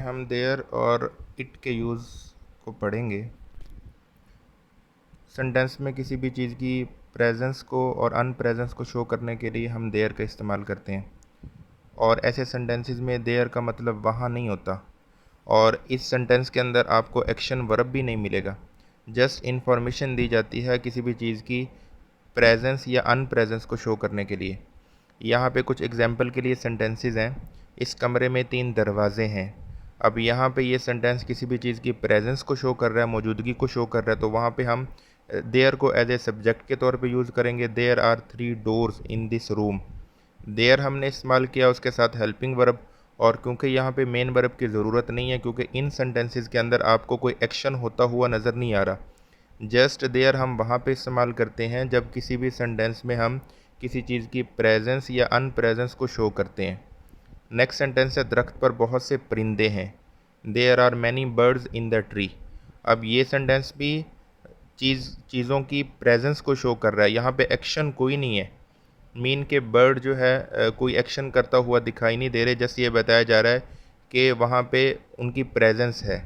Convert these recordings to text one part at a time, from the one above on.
हम देयर और इट के यूज़ को पढ़ेंगे। सेंटेंस में किसी भी चीज़ की प्रेजेंस को और अनप्रेजेंस को शो करने के लिए हम देयर का इस्तेमाल करते हैं, और ऐसे सेंटेंसेस में देयर का मतलब वहाँ नहीं होता, और इस सेंटेंस के अंदर आपको एक्शन वर्ब भी नहीं मिलेगा। जस्ट इन्फॉर्मेशन दी जाती है किसी भी चीज़ की प्रेजेंस या अनप्रेजेंस को शो करने के लिए। यहाँ पे कुछ एग्जाम्पल के लिए सेंटेंसेस हैं। इस कमरे में 3 दरवाजे हैं। अब यहाँ पे ये सेंटेंस किसी भी चीज़ की प्रेजेंस को शो कर रहा है, मौजूदगी को शो कर रहा है, तो वहाँ पे हम देयर को एज ए सब्जेक्ट के तौर पे यूज़ करेंगे। There are 3 doors in this room. There हमने इस्तेमाल किया, उसके साथ हेल्पिंग वर्ब, और क्योंकि यहाँ पे मेन वर्ब की ज़रूरत नहीं है, क्योंकि इन सेंटेंसेस के अंदर आपको कोई एक्शन होता हुआ नज़र नहीं आ रहा। जस्ट देयर हम वहाँ पे इस्तेमाल करते हैं जब किसी भी सेंटेंस में हम किसी चीज़ की प्रेजेंस या अनप्रेजेंस को शो करते हैं। नेक्स्ट सेंटेंस है, दरख्त पर बहुत से परिंदे हैं। There are many birds in the tree. अब ये सेंटेंस भी चीज़ों की प्रेजेंस को शो कर रहा है। यहाँ पे एक्शन कोई नहीं है, मीन के बर्ड जो है कोई एक्शन करता हुआ दिखाई नहीं दे रहे। जस्ट ये बताया जा रहा है कि वहाँ पे उनकी प्रेजेंस है।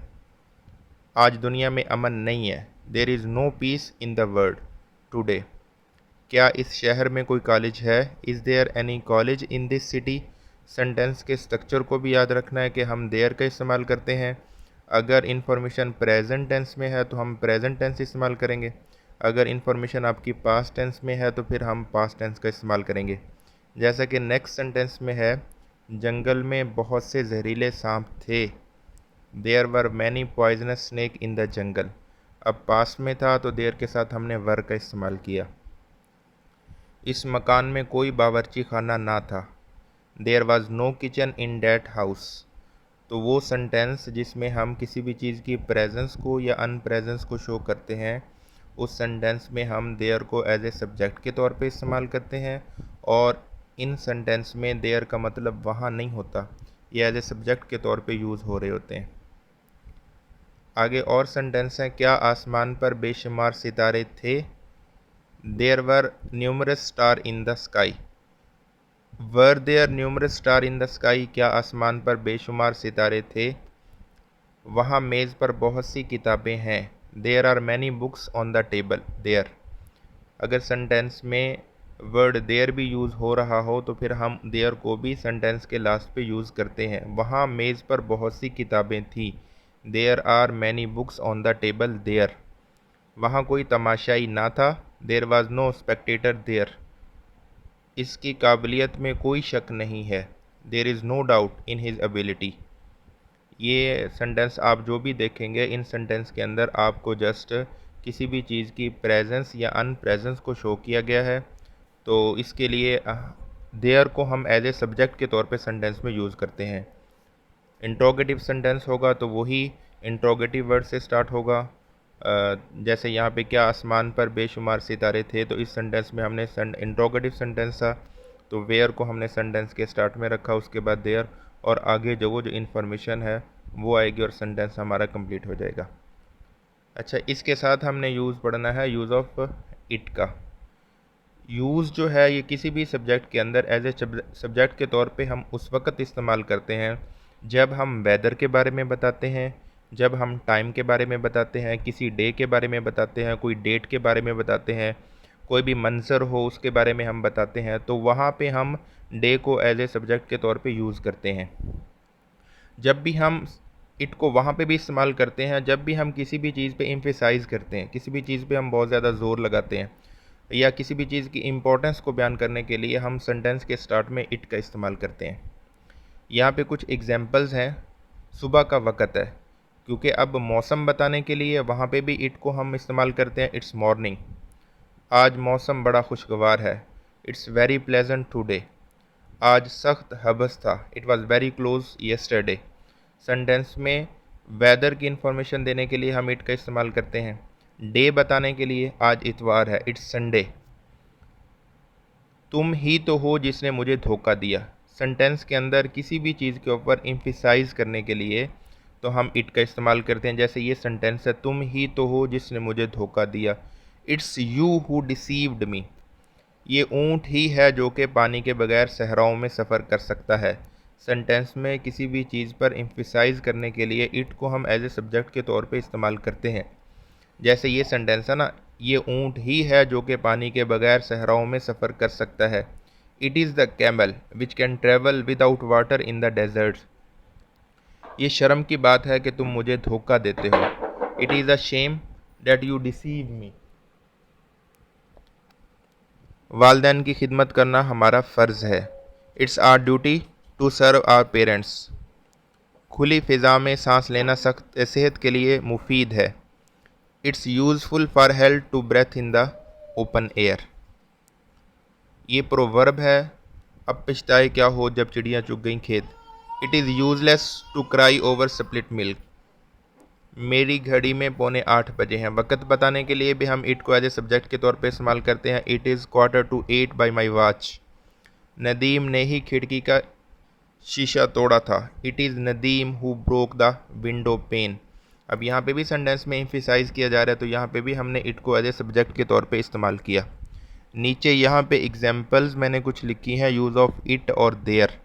आज दुनिया में अमन नहीं है। There is no piece in the world today. क्या इस शहर में कोई कॉलेज है? Is there any college in this city. Sentence के स्ट्रक्चर को भी याद रखना है कि हम देयर का इस्तेमाल करते हैं। अगर इंफॉर्मेशन प्रेजेंट टेंस में है तो हम प्रेजेंट टेंस इस्तेमाल करेंगे। अगर इंफॉर्मेशन आपकी पास्ट टेंस में है तो फिर हम पास्ट टेंस का इस्तेमाल करेंगे। जैसा कि नेक्स्ट सेंटेंस में है, जंगल में बहुत से जहरीले सांप थे। There were many poisonous snake in the jungle. अब पास्ट में था तो देयर के साथ हमने वर का इस्तेमाल किया। इस मकान में कोई बावर्ची खाना ना था। There was no kitchen in that house. तो वो सेंटेंस जिसमें हम किसी भी चीज़ की प्रेजेंस को या अनप्रेजेंस को शो करते हैं, उस सेंटेंस में हम देयर को एज ए सब्जेक्ट के तौर पे इस्तेमाल करते हैं, और इन सेंटेंस में देयर का मतलब वहाँ नहीं होता, ये एज ए सब्जेक्ट के तौर पे यूज़ हो रहे होते हैं। आगे और सेंटेंस हैं, क्या आसमान पर बेशुमार सितारे थे? There were numerous star in the sky. Were there numerous star in the sky. क्या आसमान पर बेशुमार सितारे थे? वहाँ मेज़ पर बहुत सी किताबें हैं। There are many books on the table there. अगर सेंटेंस में वर्ड देयर भी यूज़ हो रहा हो तो फिर हम देयर को भी सेंटेंस के लास्ट पे यूज़ करते हैं। वहाँ मेज़ पर बहुत सी किताबें थी। There are many books on the table there. वहाँ कोई तमाशाई ना था। There was no Spectator there. इसकी काबिलियत में कोई शक नहीं है। There is no doubt in his ability. ये सेंटेंस आप जो भी देखेंगे, इन सेंटेंस के अंदर आपको जस्ट किसी भी चीज़ की प्रेजेंस या अनप्रेजेंस को शो किया गया है, तो इसके लिए देयर को हम एज ए सब्जेक्ट के तौर पे सेंटेंस में यूज़ करते हैं। इंट्रोगेटिव सेंटेंस होगा तो वही इंट्रोगेटिव वर्ड से स्टार्ट होगा। जैसे यहाँ पे क्या आसमान पर बेशुमार सितारे थे, तो इस सेंटेंस में हमने इंट्रोगेटिव सेंटेंस था, तो वेयर को हमने सेंटेंस के स्टार्ट में रखा, उसके बाद देयर, और आगे जो इन्फॉर्मेशन है वो आएगी और सेंटेंस हमारा कंप्लीट हो जाएगा। अच्छा, इसके साथ हमने यूज़ पढ़ना है यूज़ ऑफ इट का। यूज़ जो है ये किसी भी सब्जेक्ट के अंदर एज ए सब्जेक्ट के तौर पे हम उस वक्त इस्तेमाल करते हैं जब हम वेदर के बारे में बताते हैं, जब हम टाइम के बारे में बताते हैं, किसी डे के बारे में बताते हैं, कोई डेट के बारे में बताते हैं, कोई भी मंजर हो उसके बारे में हम बताते हैं, तो वहाँ पे हम डे को एज ए सब्जेक्ट के तौर पे यूज़ करते हैं। जब भी हम इट को वहाँ पे भी इस्तेमाल करते हैं जब भी हम किसी भी चीज़ पे एम्फेसाइज़ करते हैं, किसी भी चीज़ पे हम बहुत ज़्यादा ज़ोर लगाते हैं, या किसी भी चीज़ की इम्पोर्टेंस को बयान करने के लिए हम सेंटेंस के स्टार्ट में इट का इस्तेमाल करते हैं। यहाँ पे कुछ एग्जांपल्स हैं। सुबह का वक़्त है, क्योंकि अब मौसम बताने के लिए वहाँ पे भी इट को हम इस्तेमाल करते हैं। It's morning. आज मौसम बड़ा खुशगवार है। It's very pleasant today. आज सख्त हबस था। It was very close yesterday. Sentence में वेदर की इंफॉर्मेशन देने के लिए हम इट का इस्तेमाल करते हैं। डे बताने के लिए आज इतवार है, इट्स संडे। तुम ही तो हो जिसने मुझे धोखा दिया। सेंटेंस के अंदर किसी भी चीज़ के ऊपर एम्फिसाइज करने के लिए तो हम इट का इस्तेमाल करते हैं। जैसे ये सेंटेंस है, तुम ही तो हो जिसने मुझे धोखा दिया। It's you who deceived me. ये ऊँट ही है जो कि पानी के बगैर सहराओं में सफ़र कर सकता है। सेंटेंस में किसी भी चीज़ पर एम्फिसाइज करने के लिए इट को हम एज ए सब्जेक्ट के तौर पे इस्तेमाल करते हैं। जैसे ये सेंटेंस है ना, ये ऊँट ही है जो कि पानी के बगैर सहराओं में सफ़र कर सकता है। It is the camel which can travel without water in the desert. ये शर्म की बात है कि तुम मुझे धोखा देते हो। It is a shame that you deceive me. वालदैन की खिदमत करना हमारा फ़र्ज़ है। It's our duty to serve our parents. खुली फ़िज़ा में सांस लेना सख्त सेहत के लिए मुफीद है। It's useful for health to breath in the open air. ये प्रोवर्ब है, अब पछताए क्या हो जब चिड़ियाँ चुग गईं खेत। It is useless to cry over split milk. मेरी घड़ी में 7:45 बजे हैं। वक़्त बताने के लिए भी हम इट को एज ए सब्जेक्ट के तौर पे इस्तेमाल करते हैं। It is 7:45 by my watch. Nadeem ने ही खिड़की का शीशा तोड़ा था। It is Nadeem who broke the window pane. अब यहाँ पे भी सेंटेंस में एम्फिसाइज़ किया जा रहा है, तो यहाँ पे भी हमने इट को एज ए सब्जेक्ट के तौर पे इस्तेमाल किया। नीचे यहाँ पे एग्जाम्पल्स मैंने कुछ लिखी हैं यूज़ ऑफ इट और देयर।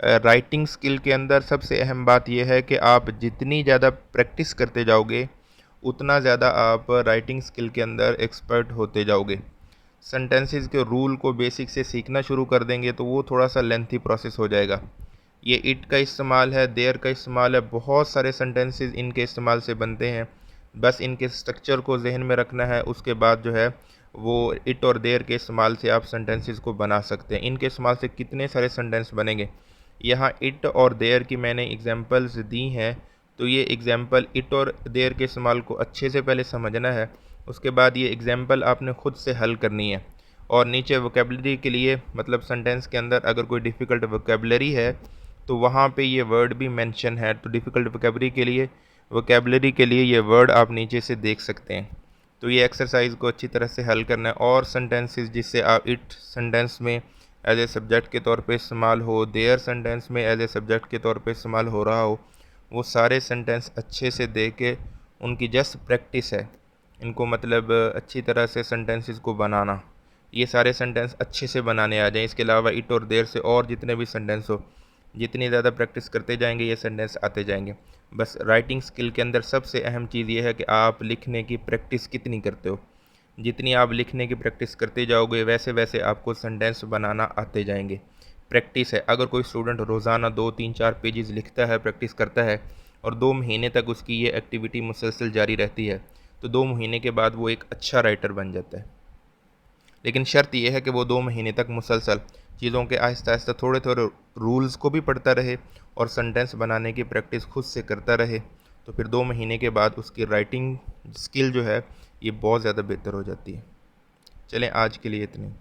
राइटिंग स्किल के अंदर सबसे अहम बात यह है कि आप जितनी ज़्यादा प्रैक्टिस करते जाओगे उतना ज़्यादा आप राइटिंग स्किल के अंदर एक्सपर्ट होते जाओगे। सेंटेंसेस के रूल को बेसिक से सीखना शुरू कर देंगे तो वो थोड़ा सा लेंथी प्रोसेस हो जाएगा। ये इट का इस्तेमाल है, देयर का इस्तेमाल है, बहुत सारे सेंटेंसेस इनके इस्तेमाल से बनते हैं। बस इनके स्ट्रक्चर को जहन में रखना है, उसके बाद जो है वो इट और देयर के इस्तेमाल से आप सेंटेंसेस को बना सकते हैं। इनके इस्तेमाल से कितने सारे सेंटेंस बनेंगे। यहाँ इट और देयर की मैंने एग्जांपल्स दी हैं, तो ये एग्जांपल इट और देयर के इस्तेमाल को अच्छे से पहले समझना है, उसके बाद ये एग्जांपल आपने ख़ुद से हल करनी है। और नीचे वोकेबलरी के लिए, मतलब सेंटेंस के अंदर अगर कोई डिफ़िकल्ट वोकेबलरी है तो वहाँ पे ये वर्ड भी मेंशन है, तो डिफ़िकल्ट वोकेबलरी के लिए ये वर्ड आप नीचे से देख सकते हैं। तो ये एक्सरसाइज को अच्छी तरह से हल करना है। और सेंटेंसेस जिससे आप इट सेंटेंस में एज ए सब्जेक्ट के तौर पे इस्तेमाल हो, देयर सेंटेंस में एज ए सब्जेक्ट के तौर पे इस्तेमाल हो रहा हो, वो सारे सेंटेंस अच्छे से दे के उनकी जस्ट प्रैक्टिस है इनको, मतलब अच्छी तरह से सेंटेंसेस को बनाना। ये सारे सेंटेंस अच्छे से बनाने आ जाएं। इसके अलावा इट और देयर से और जितने भी सेंटेंस हो, जितनी ज़्यादा प्रैक्टिस करते जाएंगे ये सेंटेंस आते जाएंगे। बस राइटिंग स्किल के अंदर सबसे अहम चीज़ ये है कि आप लिखने की प्रैक्टिस कितनी करते हो। जितनी आप लिखने की प्रैक्टिस करते जाओगे वैसे वैसे आपको सेंटेंस बनाना आते जाएंगे। प्रैक्टिस है। अगर कोई स्टूडेंट रोज़ाना 2-3-4 पेजेस लिखता है, प्रैक्टिस करता है और 2 महीने तक उसकी ये एक्टिविटी मुसलसल जारी रहती है, तो 2 महीने के बाद वो एक अच्छा राइटर बन जाता है। लेकिन शर्त यह है कि वो 2 महीने तक मुसलसल चीज़ों के आहिस्ता आहिस्ता थोड़े थोड़े रूल्स को भी पढ़ता रहे और सेंटेंस बनाने की प्रैक्टिस खुद से करता रहे, तो फिर 2 महीने के बाद उसकी राइटिंग स्किल जो है ये बहुत ज़्यादा बेहतर हो जाती है। चलें, आज के लिए इतनी।